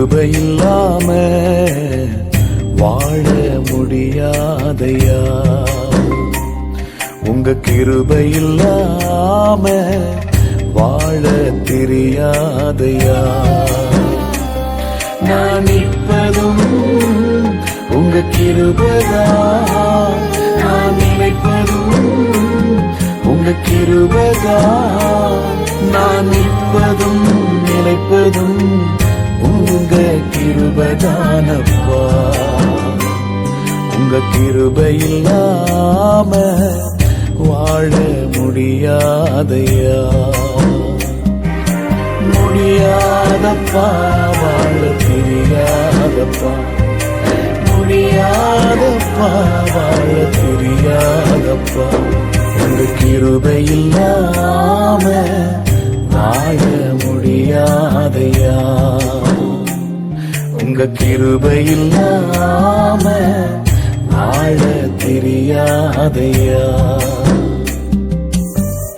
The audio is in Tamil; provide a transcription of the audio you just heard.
கிருபை இல்லாம வாழ முடியாதையா, உங்க கிருபை இல்லாம வாழ தெரியாதையா. நான் நிற்பதும் உங்க கிருபைதான், நான் நினைப்பதும் உங்க கிருபைதான். நான் நிற்பதும் நினைப்பதும் உங்க கிருபைதானப்பா. உங்க கிருபை இல்லாம வாழ முடியாதையா, முடியாதப்பா, வாழ தெரியாதப்பா, முடியாதப்பா, வாழ தெரியாதப்பா. உங்க கிருபை இல்லாம வாழ முடியாதையா, உங்க கிருபை இல்லாம வாழ தெரியாதையா.